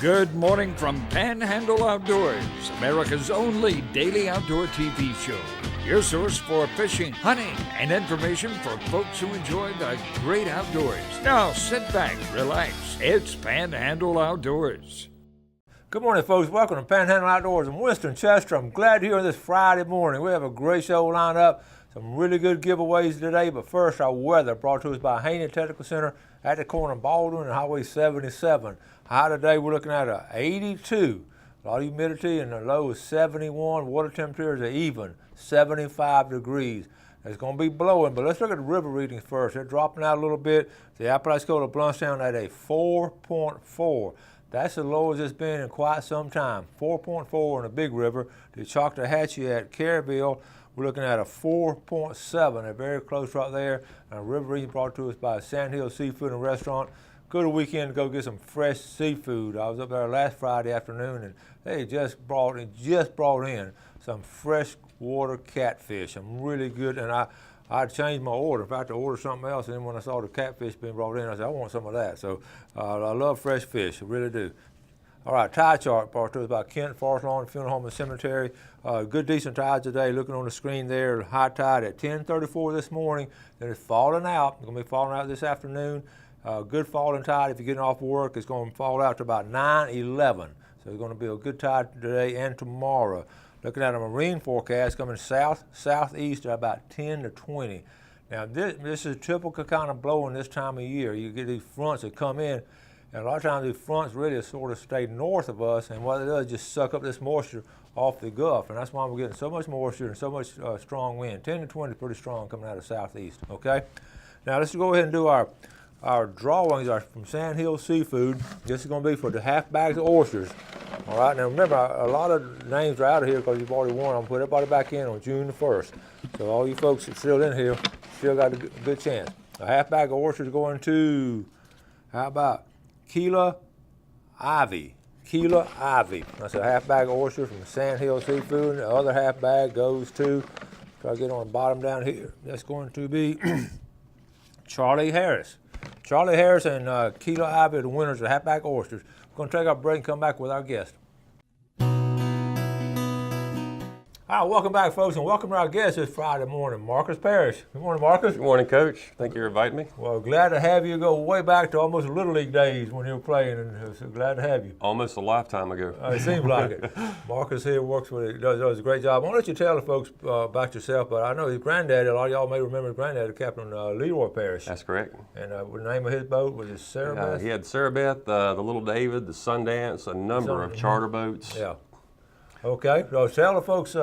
Good morning from Panhandle Outdoors, America's only daily outdoor TV show. Your source for fishing, hunting, and information for folks who enjoy the great outdoors. Now sit back, relax. It's Panhandle Outdoors. Good morning, folks. Welcome to Panhandle Outdoors. I'm Winston Chester. I'm glad you're here this Friday morning. We have a great show lined up. Some really good giveaways today, but first, our weather brought to us by Haney Technical Center at the corner of Baldwin and Highway 77. High today, we're looking at a 82. A lot of humidity, and the low is 71. Water temperature is an even 75 degrees. It's going to be blowing, but let's look at the river readings first. They're dropping out a little bit. The Apalachicola Bluntstown at a 4.4. That's the lowest it's been in quite some time. 4.4 in the Big River. The Choctawhatchee at Caryville, we're looking at a 4.7. They're very close right there. And a river reading brought to us by Sandhill Seafood and Restaurant. Good weekend to go get some fresh seafood. I was up there last Friday afternoon, and they just brought in some freshwater catfish. Some really good, and I changed my order. In fact, I ordered something else, and then when I saw the catfish being brought in, I said, I want some of that. So I love fresh fish, I really do. All right, tide chart brought to us by Kent Forest Lawn Funeral Home and Cemetery. Good, decent tides today. Looking on the screen there, high tide at 10:34 this morning. Then it's falling out. It's going to be falling out this afternoon. Good falling tide. If you're getting off work, it's going to fall out to about 9:11. So it's going to be a good tide today and tomorrow. Looking at a marine forecast coming southeast at about 10 to 20. Now this is typical kind of blowing this time of year. You get these fronts that come in, and a lot of times these fronts really sort of stay north of us, and what it does is just suck up this moisture off the Gulf, and that's why we're getting so much moisture and so much strong wind. 10 to 20 is pretty strong coming out of southeast. Okay. Now let's go ahead and do our drawings are from Sandhill Seafood. This is going to be for the half bags of oysters. All right, now remember, a lot of names are out of here because you've already won. I'm going to put everybody back in on June the 1st. So all you folks that's still in here still got a good chance. A half bag of oysters going to, how about Keela Ivy? Keela Ivy. That's a half bag of oysters from Sandhill Seafood. And the other half bag goes to, try to get on the bottom down here. That's going to be Charlie Harris. Charlie Harris and Keela Ivy are the winners of half bag of oysters. We're going to take our break and come back with our guest. All right, welcome back, folks, and welcome to our guest this Friday morning, Marcus Parrish. Good morning, Marcus. Good morning, Coach. Thank you for inviting me. Well, glad to have you. Go way back to almost Little League days when you were playing, and so glad to have you. Almost a lifetime ago. It seems like it. Marcus here works with it, does a great job. I want to let you tell the folks about yourself, but I know your granddaddy, a lot of y'all may remember his granddaddy, Captain Leroy Parrish. That's correct. And the name of his boat was Sarah Beth? He had Sarah Beth, the Little David, the Sundance, a number of charter boats. Yeah. Okay, so tell the folks,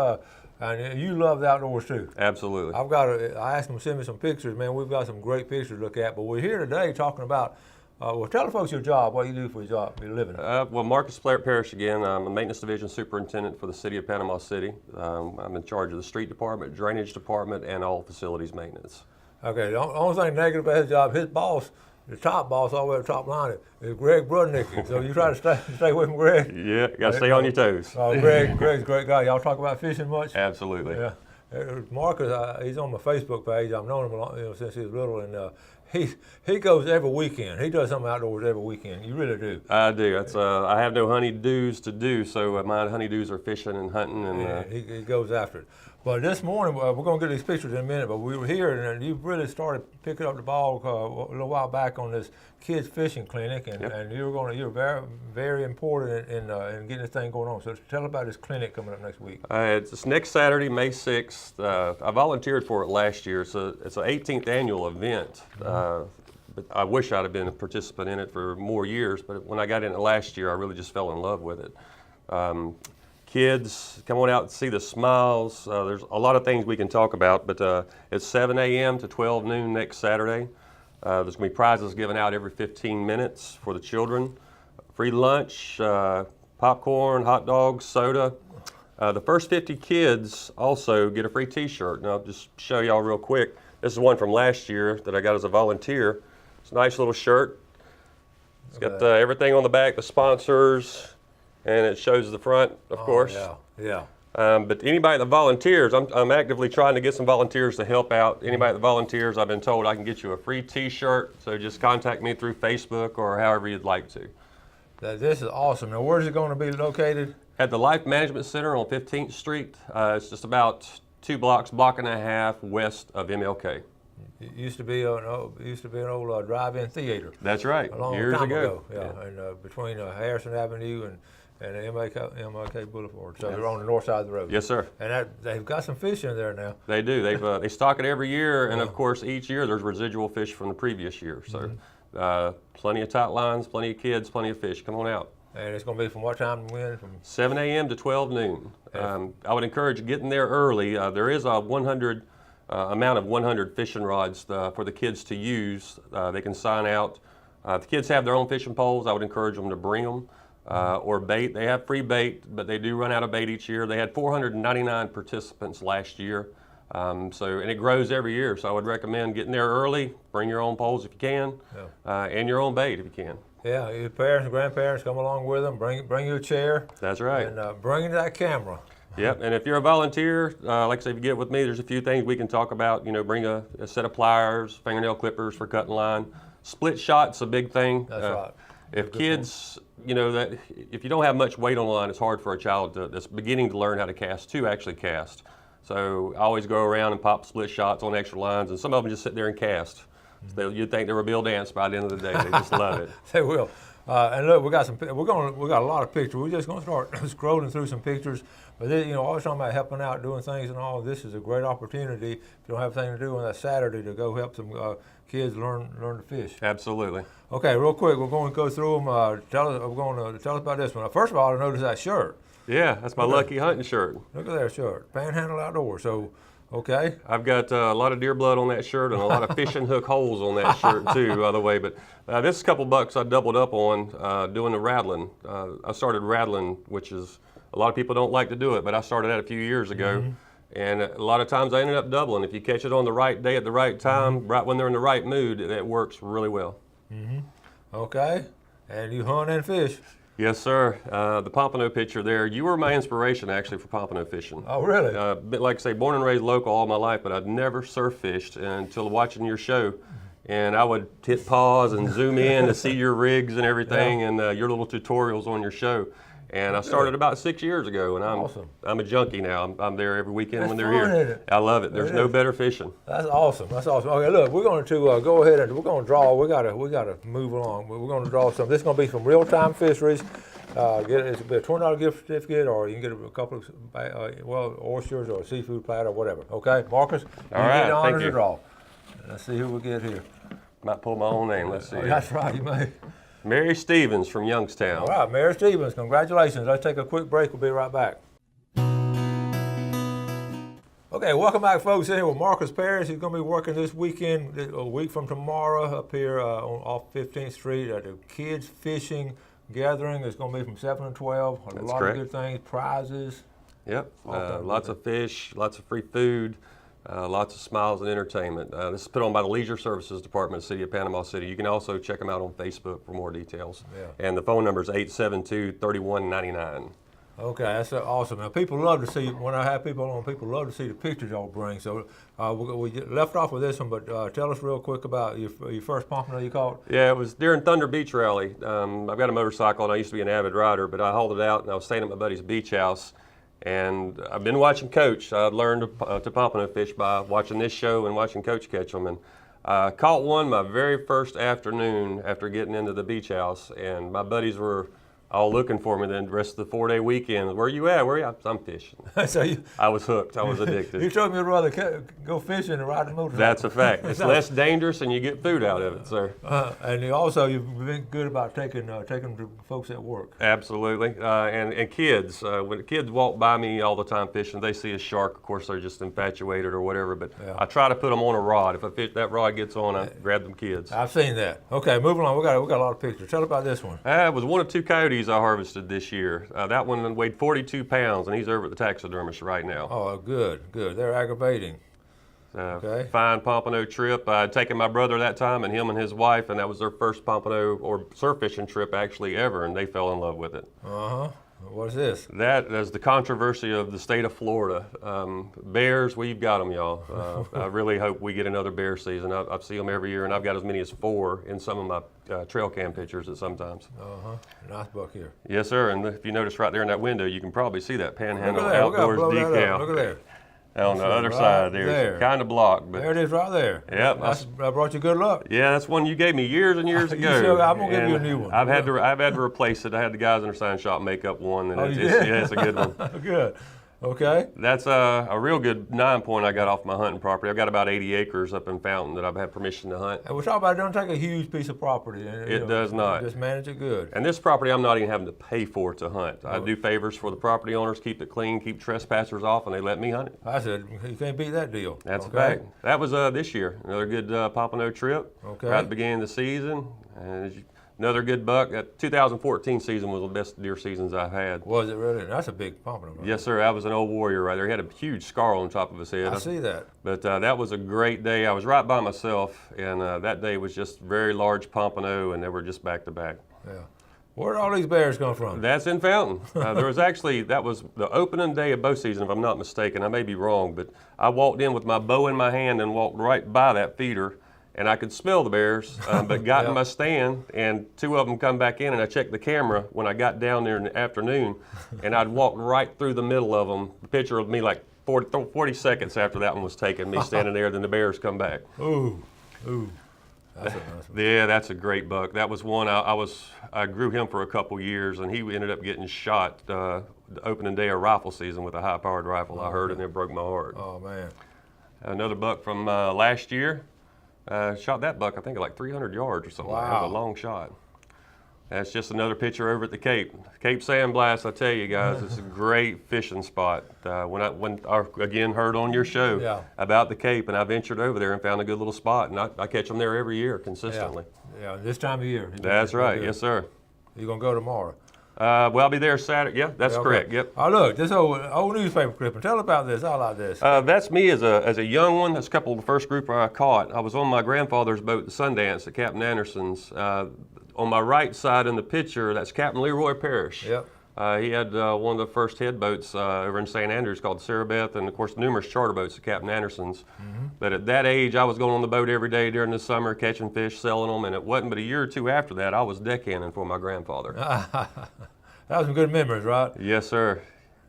and you love the outdoors too. Absolutely. I asked them to send me some pictures, man. We've got some great pictures to look at, but we're here today talking about, well, tell the folks your job, what you do for your job, your living. Well, Marcus Parrish again. I'm a maintenance division superintendent for the city of Panama City. I'm in charge of the street department, drainage department, and all facilities maintenance. Okay, the only thing negative about his job, his boss, the top boss all the way to the top line is Greg Brudnicki. So you try to stay away from Greg? Yeah, you got to stay on your toes. Greg's a great guy. Y'all talk about fishing much? Absolutely. Yeah. Marcus, he's on my Facebook page. I've known him a lot, since he was little, and he goes every weekend. He does something outdoors every weekend. You really do. I do. That's I have no honeydews to do, so my honeydews are fishing and hunting, and he goes after it. But this morning, we're going to get these pictures in a minute, but we were here, and you really started picking up the ball a little while back on this kids fishing clinic, and, yep. and you're very, very important in getting this thing going on. So tell about this clinic coming up next week. It's next Saturday, May 6th. I volunteered for it last year. It's an 18th annual event. But I wish I'd have been a participant in it for more years, but when I got in it last year, I really just fell in love with it. Kids, come on out and see the smiles. There's a lot of things we can talk about, but it's 7 a.m. to 12 noon next Saturday. There's going to be prizes given out every 15 minutes for the children. Free lunch, popcorn, hot dogs, soda. The first 50 kids also get a free t-shirt. And I'll just show y'all real quick. This is one from last year that I got as a volunteer. It's a nice little shirt. It's got everything on the back, the sponsors, and it shows the front, of course. Yeah. But anybody that volunteers, I'm actively trying to get some volunteers to help out. Anybody that volunteers, I've been told I can get you a free t-shirt, so just contact me through Facebook or however you'd like to. This is awesome. Now, where's it going to be located? At the Life Management Center on 15th Street. It's just about 2 blocks, block and a half west of MLK. It used to be an old drive-in theater. That's right. A long Years time ago. Yeah. And between Harrison Avenue and MLK Boulevard. So they're on the north side of the road. Yes, sir. And they've got some fish in there now. They do. They stock it every year, and of course, each year there's residual fish from the previous year. So, plenty of tight lines, plenty of kids, plenty of fish. Come on out. And it's going to be from what time to when? From 7 a.m. to 12 noon. I would encourage getting there early. There is a 100 amount of 100 fishing rods for the kids to use. They can sign out. If the kids have their own fishing poles, I would encourage them to bring them. Or bait. They have free bait, but they do run out of bait each year. They had 499 participants last year, and it grows every year. So I would recommend getting there early. Bring your own poles if you can, and your own bait if you can. Yeah, your parents and grandparents come along with them. Bring your chair. That's right. And bring that camera. Yep. And if you're a volunteer, like I say, if you get with me, there's a few things we can talk about. Bring a set of pliers, fingernail clippers for cutting line. Split shot's a big thing. That's right. If kids, that if you don't have much weight on the line, it's hard for a child that's beginning to learn how to cast to actually cast. So I always go around and pop split shots on extra lines, and some of them just sit there and cast. So you'd think they were Bill Dance by the end of the day. They just love it. They will. And look, we got a lot of pictures. We're just going to start scrolling through some pictures. But this, always talking about helping out, doing things and all. This is a great opportunity if you don't have anything to do on that Saturday to go help some kids learn to fish. Absolutely. Okay, real quick, we're going to go through them. Tell us about this one. First of all, I noticed that shirt. Yeah, that's my lucky hunting shirt. Look at that shirt, Panhandle Outdoors. So, okay. I've got a lot of deer blood on that shirt and a lot of fishing hook holes on that shirt too, by the way. But this is a couple bucks I doubled up on doing the rattling. I started rattling, which is, a lot of people don't like to do it, but I started that a few years ago. And a lot of times I ended up doubling. If you catch it on the right day at the right time, right when they're in the right mood, it works really well. Okay, and you hunt and fish. Yes, sir. The pompano picture there, you were my inspiration actually for pompano fishing. Oh, really? Like I say, born and raised local all my life, but I'd never surf fished until watching your show. And I would hit pause and zoom in to see your rigs and everything, and your little tutorials on your show. And I started about 6 years ago, and I'm a junkie now. I'm there every weekend when they're here. I love it. There's no better fishing. That's awesome. That's awesome. Okay, look, we're going to go ahead and we're going to draw. We got to move along. We're going to draw some. This is going to be from Real Time Fisheries. It's a $20 gift certificate, or you can get a couple of oysters or a seafood platter or whatever. Okay, Marcus. All right. Get the honor Thank to you. draw. Let's see who we get here. Might pull my own name. Let's see. That's right. You may. Mary Stevens from Youngstown. All right, Mary Stevens, congratulations. Let's take a quick break. We'll be right back. Okay, welcome back, folks. In here with Marcus Parrish. He's going to be working this weekend, a week from tomorrow, up here off 15th Street at the Kids Fishing Gathering. It's going to be from 7 to 12. That's lot correct. Of good things, prizes. Yep, lots of fish, lots of free food, lots of smiles and entertainment. This is put on by the Leisure Services Department of the City of Panama City. You can also check them out on Facebook for more details. Yeah. And the phone number is 872-3199. Okay, that's awesome. Now, people love to see, when I have people on, people love to see the pictures y'all bring. So we left off with this one, but tell us real quick about your first pompano you caught. Yeah, it was during Thunder Beach Rally. I've got a motorcycle, and I used to be an avid rider, but I hauled it out, and I was staying at my buddy's beach house. And I've been watching Coach. I learned to pompano fish by watching this show and watching Coach catch them. And caught one my very first afternoon after getting into the beach house. And my buddies were all looking for me then the rest of the 4-day weekend. Where you at? Where you at? I'm fishing. So I was hooked. I was addicted. You told me you'd rather go fishing than ride the motorcycle. That's a fact. It's less dangerous and you get food out of it, sir. And you've been good about taking to folks at work. Absolutely. And kids. When the kids walk by me all the time fishing, they see a shark. Of course, they're just infatuated or whatever. But Yeah. I try to put them on a rod. If that rod gets on, I grab them kids. I've seen that. Okay, moving on. We got a lot of pictures. Tell about this one. It was one of 2 coyotes I harvested this year. That one weighed 42 pounds, and he's over at the taxidermist right now. Oh, good. They're aggravating. Okay. Fine pompano trip. I'd taken my brother that time, and him and his wife, and that was their first pompano or surf fishing trip actually ever, and they fell in love with it. What is this? That is the controversy of the state of Florida. Bears, we've got them, y'all. I really hope we get another bear season. I see them every year, and I've got as many as 4 in some of my trail cam pictures at sometimes. Nice buck here. Yes, sir. And if you notice right there in that window, you can probably see that Panhandle Look at that. Outdoors decal. Look at there. On the other side there. Kind of blocked. But there it is right there. Yep. I brought you good luck. Yeah, that's one you gave me years and years ago. Sure, I'm going to give you a new one. I've had to replace it. I had the guys in our sign shop make up one. And it's a good one. Good. Okay. That's a real good 9-point I got off my hunting property. I've got about 80 acres up in Fountain that I've had permission to hunt. And we're talking about it don't take a huge piece of property. It does not. Just manage it good. And this property I'm not even having to pay for to hunt. I do favors for the property owners, keep it clean, keep trespassers off, and they let me hunt it. I said, you can't beat that deal. That's a fact. That was this year. Another good Pompano trip. Okay. Right at the beginning of the season. And another good buck. That 2014 season was the best deer seasons I've had. Was it really? That's a big pompano. Right? Yes, sir. That was an old warrior right there. He had a huge scar on top of his head. I see that. But that was a great day. I was right by myself, and that day was just very large pompano, and they were just back to back. Yeah. Where did all these bears come from? That's in Fountain. There was actually, that was the opening day of bow season, if I'm not mistaken. I may be wrong, but I walked in with my bow in my hand and walked right by that feeder. And I could smell the bears, but got in my stand, and 2 of them come back in, and I checked the camera when I got down there in the afternoon, and I'd walked right through the middle of them. The picture of me like 40 seconds after that one was taken, me standing there, then the bears come back. Ooh. That's a nice one. Yeah, that's a great buck. That was one, I grew him for a couple years, and he ended up getting shot the opening day of rifle season with a high-powered rifle. I heard it, and it broke my heart. Oh, man. Another buck from last year. Shot that buck, I think, at like 300 yards or something. Wow. That was a long shot. That's just another picture over at the Cape. Cape Sandblast, I tell you guys, it's a great fishing spot. When I again heard on your show about the Cape, and I ventured over there and found a good little spot, and I catch them there every year consistently. Yeah, this time of year. That's right, yes, sir. You're going to go tomorrow? Well, I'll be there Saturday. Yeah, that's correct. Yep. Oh, look, this old newspaper clipping. Tell about this. I like this. That's me as a young one. That's a couple of the first group I caught. I was on my grandfather's boat, the Sundance, at Captain Anderson's. On my right side in the picture, that's Captain Leroy Parrish. Yep. He had one of the first head boats over in St. Andrews called Sarah Beth, and of course numerous charter boats at Captain Anderson's. But at that age, I was going on the boat every day during the summer, catching fish, selling them, and it wasn't but a year or 2 after that, I was deckhanding for my grandfather. That was some good memories, right? Yes, sir.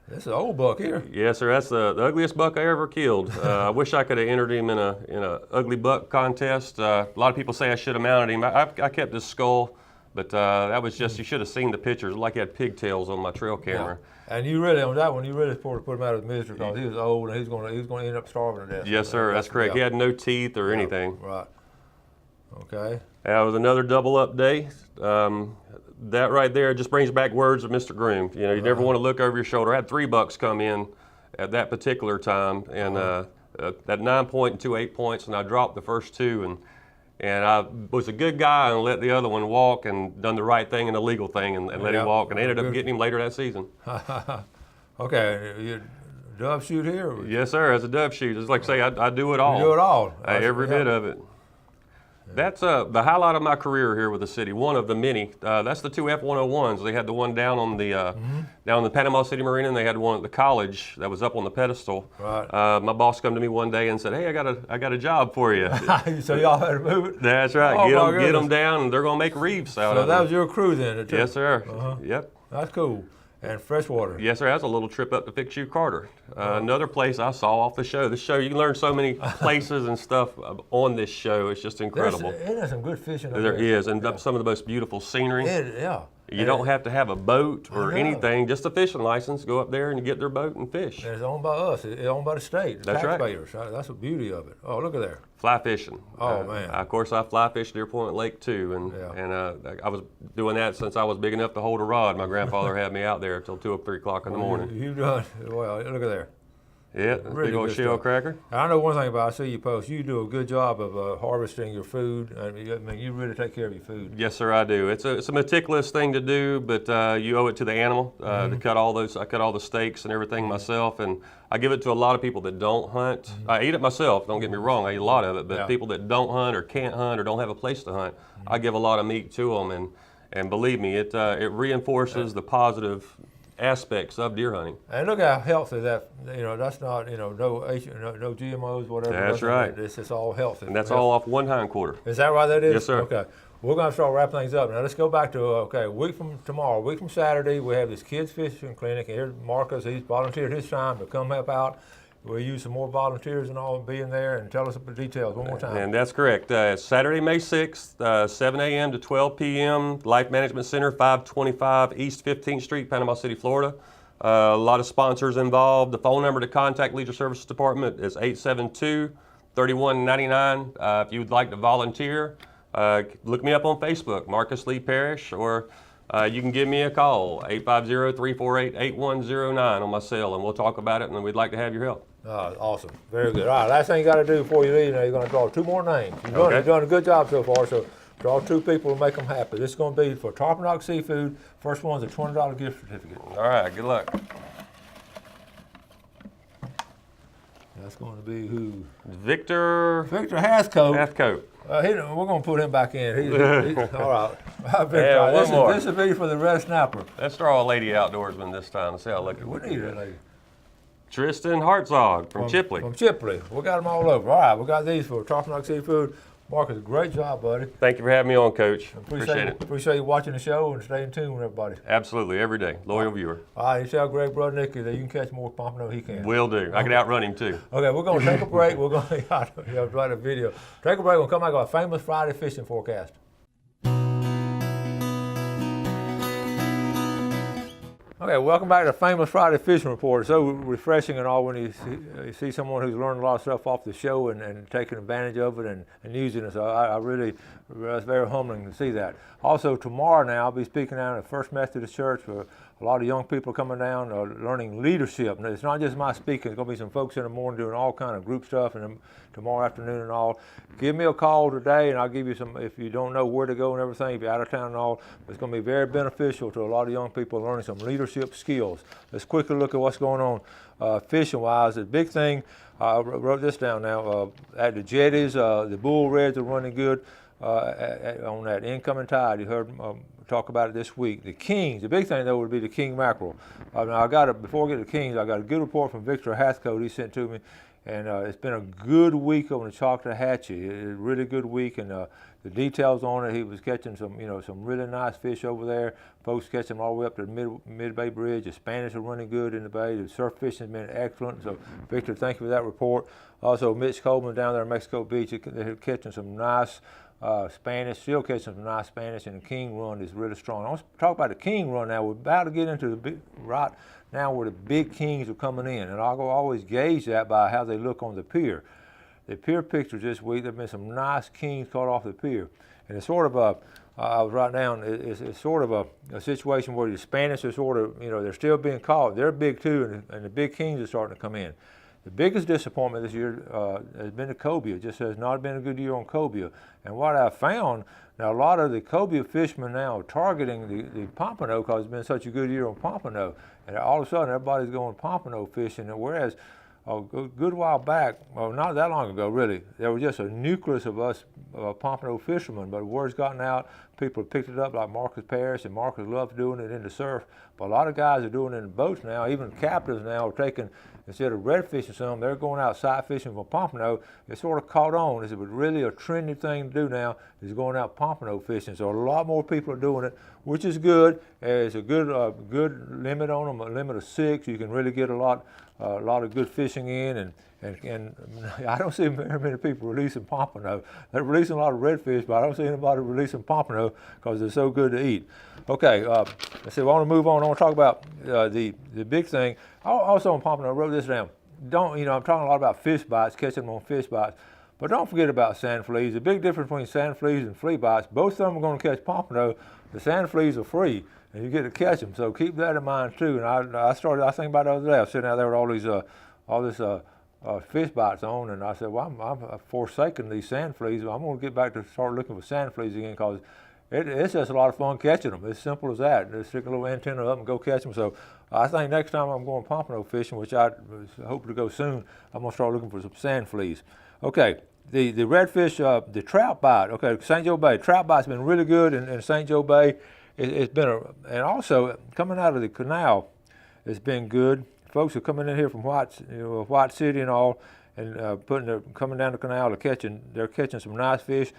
This is an old buck here. Yes, sir. That's the ugliest buck I ever killed. I wish I could have entered him in a ugly buck contest. A lot of people say I should have mounted him. I kept his skull. But that was just, you should have seen the pictures, like he had pigtails on my trail camera. Yeah. And you really, on that one, you really supposed to put him out of the misery because he was old and he was going to end up starving to death. Yes, sir, that's correct. He had no teeth or anything. Right. Okay. That was another double up day. That right there just brings back words of Mr. Groom. You know, you never want to look over your shoulder. I had 3 bucks come in at that particular time, and that 9-point and 2 8-points, and I dropped the first 2, and I was a good guy and let the other one walk and done the right thing and the legal thing and let him walk, and I ended up getting him later that season. Okay, you dove shoot here? Yes, sir, as a dove shoot. It's like say I do it all. You do it all. Every bit of it. That's the highlight of my career here with the city. One of the many. That's the 2 F-101s. They had the one down on the down in the Panama City Marina, and they had one at the college that was up on the pedestal. Right. My boss come to me one day and said, "Hey, I got a job for you." So y'all had to move it? That's right. Oh, get them down, and they're gonna make reefs out of them. So that was your crew then? Yes, sir. Yep. That's cool. And freshwater. Yes, sir. That's a little trip up to Fix You Carter. Another place I saw off the show. This show, you can learn so many places and stuff on this show. It's just incredible. There's some good fishing over there is, and some of the most beautiful scenery. Yeah. You don't have to have a boat or anything, just a fishing license. Go up there and you get their boat and fish. And it's owned by us. It's owned by the state. The That's taxpayers. Right. That's the beauty of it. Oh, look at there. Fly fishing. Oh, man. Of course, I fly fish Deer Point Lake too, and I was doing that since I was big enough to hold a rod. My grandfather had me out there until 2 or 3 o'clock in the morning. You've done well. Look at there. Yeah, Really big old good shell stuff. cracker. And I know one thing about, I see you post, you do a good job of harvesting your food. I mean, you really take care of your food. Yes, sir, I do. It's a meticulous thing to do, but you owe it to the animal to cut all those. I cut all the steaks and everything myself, and I give it to a lot of people that don't hunt. I eat it myself. Don't get me wrong, I eat a lot of it. But people that don't hunt or can't hunt or don't have a place to hunt, I give a lot of meat to them, and believe me, it reinforces the positive aspects of deer hunting. And look how healthy that, that's not, no GMOs, whatever. That's right. It's just all healthy. And that's all off one hindquarter. Is that right, that is? Yes, sir. Okay. We're going to start wrapping things up. Now, let's go back to, a week from tomorrow, a week from Saturday, we have this kids fishing clinic. And here's Marcus, he's volunteered his time to come help out. We'll use some more volunteers and all being there, and tell us the details one more time. And that's correct. Saturday, May 6th, 7 a.m. to 12 p.m., Life Management Center, 525 East 15th Street, Panama City, Florida. A lot of sponsors involved. The phone number to contact Leisure Services Department is 872-3199. If you would like to volunteer, look me up on Facebook, Marcus Lee Parrish, or you can give me a call, 850-348-8109 on my cell, and we'll talk about it, and we'd like to have your help. Awesome. Very good. All right, last thing you got to do before you leave, now you're going to draw 2 more names. You've done a good job so far, so draw 2 people and make them happy. This is going to be for Tarpon Rock Seafood. First one's a $20 gift certificate. All right, good luck. That's going to be who? Victor Hathcote. Hathcote. We're going to put him back in. He's all right. Yeah, one more. This will be for the red snapper. Let's draw a lady outdoorsman this time. Let's see how lucky We we need can a get. lady. Tristan Hartzog from Chipley. From Chipley. We got them all over. All right, we got these for Tarpon Rock Seafood. Marcus, great job, buddy. Thank you for having me on, Coach. Appreciate it. Appreciate you watching the show and staying tuned with everybody. Absolutely, every day. Loyal viewer. All right, you tell Greg Brudnick that you can catch more pompano he can. Will do. I can outrun him, too. Okay, we're going to take a break. We're going to write a video. Take a break. We'll come back with a famous Friday fishing forecast. Okay, welcome back to the famous Friday Fishing Report. It's so refreshing and all when you see someone who's learned a lot of stuff off the show and taking advantage of it and using it. So I really, it's very humbling to see that. Also, tomorrow now, I'll be speaking down at First Methodist Church for a lot of young people coming down learning leadership. And it's not just my speaking. There's going to be some folks in the morning doing all kind of group stuff and tomorrow afternoon and all. Give me a call today and I'll give you some, if you don't know where to go and everything, if you're out of town and all, it's going to be very beneficial to a lot of young people learning some leadership skills. Let's quickly look at what's going on fishing-wise. The big thing, I wrote this down now, at the jetties, the bull reds are running good on that incoming tide. You heard talk about it this week. The kings, the big thing though would be the king mackerel. Now before I get to the kings, I got a good report from Victor Hathcote he sent to me, and it's been a good week on the Choctawhatchee. It's a really good week, and the details on it, he was catching some really nice fish over there. Folks catching them all the way up to the Mid-Bay Bridge. The Spanish are running good in the bay. The surf fishing has been excellent. So, Victor, thank you for that report. Also, Mitch Coleman down there in Mexico Beach, they're catching some nice Spanish, still catching some nice Spanish, and the king run is really strong. I want to talk about the king run now. We're about to get into right now where the big kings are coming in, and I'll always gauge that by how they look on the pier. The pier pictures this week, there have been some nice kings caught off the pier, and it's sort of I was writing down, it's sort of a situation where the Spanish are sort of, they're still being caught. They're big too, and the big kings are starting to come in. The biggest disappointment this year has been the cobia. It just has not been a good year on cobia. And what I found, now a lot of the cobia fishermen now are targeting the pompano because it's been such a good year on pompano. And all of a sudden everybody's going pompano fishing, and whereas a good while back, well, not that long ago really, there was just a nucleus of us pompano fishermen, but word's gotten out, people have picked it up like Marcus Parrish, and Marcus loves doing it in the surf, but a lot of guys are doing it in boats now. Even captains now are taking, instead of red fishing some, they're going out sight fishing for pompano. It's sort of caught on. It's really a trendy thing to do now, is going out pompano fishing. So a lot more people are doing it, which is good. It's a good limit on them, a limit of 6. You can really get a lot of good fishing in, and I don't see very many people releasing pompano. They're releasing a lot of redfish, but I don't see anybody releasing pompano because they're so good to eat. Okay, let's see. I want to move on. I want to talk about the big thing. Also on pompano, I wrote this down. I'm talking a lot about fish bites, catching them on fish bites, but don't forget about sand fleas. The big difference between sand fleas and flea bites, both of them are going to catch pompano. The sand fleas are free, and you get to catch them. So keep that in mind too. And I think about it the other day. I was sitting out there with all this fish bites on, and I said, well, I'm forsaking these sand fleas. I'm going to get back to start looking for sand fleas again because it's just a lot of fun catching them. It's simple as that. Just stick a little antenna up and go catch them. So I think next time I'm going pompano fishing, which I hope to go soon, I'm going to start looking for some sand fleas. Okay, the redfish, the trout bite. Okay, St. Joe Bay. Trout bite's been really good in St. Joe Bay. It's been and also coming out of the canal, it's been good. Folks are coming in here from White City and all, and coming down the canal, they're catching some nice fish.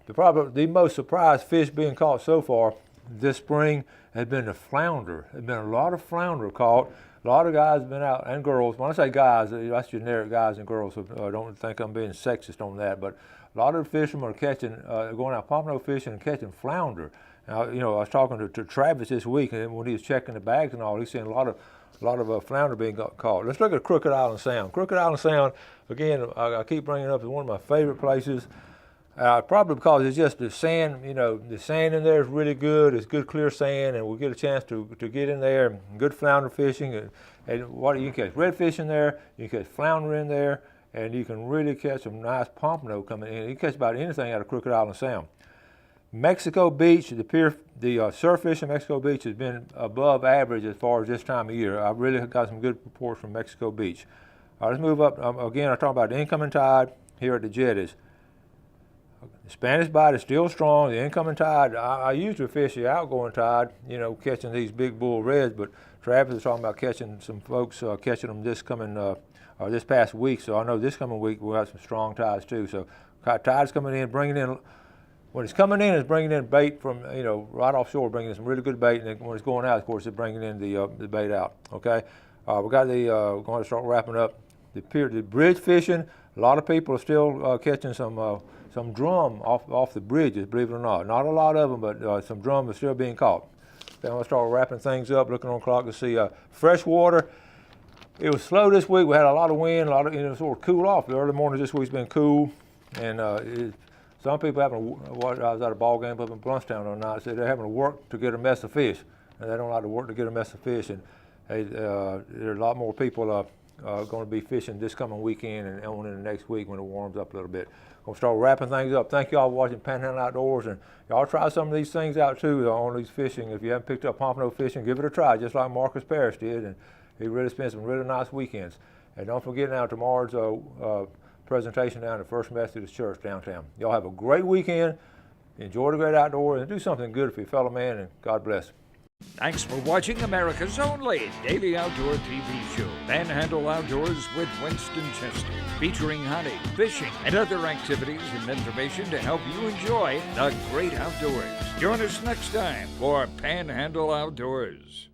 The most surprised fish being caught so far this spring has been the flounder. There's been a lot of flounder caught. A lot of guys have been out, and girls. When I say guys, that's generic guys and girls, so don't think I'm being sexist on that. But a lot of the fishermen are going out pompano fishing and catching flounder. Now, I was talking to Travis this week, and when he was checking the bags and all, he's seeing a lot of flounder being caught. Let's look at Crooked Island Sound. Crooked Island Sound, again, I keep bringing it up as one of my favorite places. Probably because it's just the sand, the sand in there is really good. It's good clear sand, and we'll get a chance to get in there. Good flounder fishing, and what you can catch redfish in there, you can catch flounder in there, and you can really catch some nice pompano coming in. You can catch about anything out of Crooked Island Sound. Mexico Beach, the surf fishing in Mexico Beach has been above average as far as this time of year. I've really got some good reports from Mexico Beach. All right, let's move up. Again, I talk about the incoming tide here at the jetties. The Spanish bite is still strong. The incoming tide, I usually fish the outgoing tide, catching these big bull reds, but Travis is talking about catching some folks, catching them this past week. So I know this coming week we'll have some strong tides too. So tide's coming in, when it's coming in, it's bringing in bait from, right offshore, bringing in some really good bait. And then when it's going out, of course, it's bringing in the bait out, okay? We're going to start wrapping up the bridge fishing. A lot of people are still catching some drum off the bridges, believe it or not. Not a lot of them, but some drum is still being caught. Then I'm going to start wrapping things up, looking on the clock to see fresh water. It was slow this week. We had a lot of wind, sort of cool off. The early morning this week's been cool, and some people I was at a ball game up in Bluntstown the other night, said they're having to work to get a mess of fish, and they don't like to work to get a mess of fish. And there are a lot more people going to be fishing this coming weekend and on in the next week when it warms up a little bit. Going to start wrapping things up. Thank y'all for watching Panhandle Outdoors, and y'all try some of these things out too on these fishing. If you haven't picked up pompano fishing, give it a try, just like Marcus Parrish did, and he really spent some really nice weekends. And don't forget now tomorrow's presentation down at First Methodist Church downtown. Y'all have a great weekend. Enjoy the great outdoors and do something good for your fellow man, and God bless. Thanks for watching America's only daily outdoor TV show, Panhandle Outdoors with Winston Chester, featuring hunting, fishing, and other activities and information to help you enjoy the great outdoors. Join us next time for Panhandle Outdoors.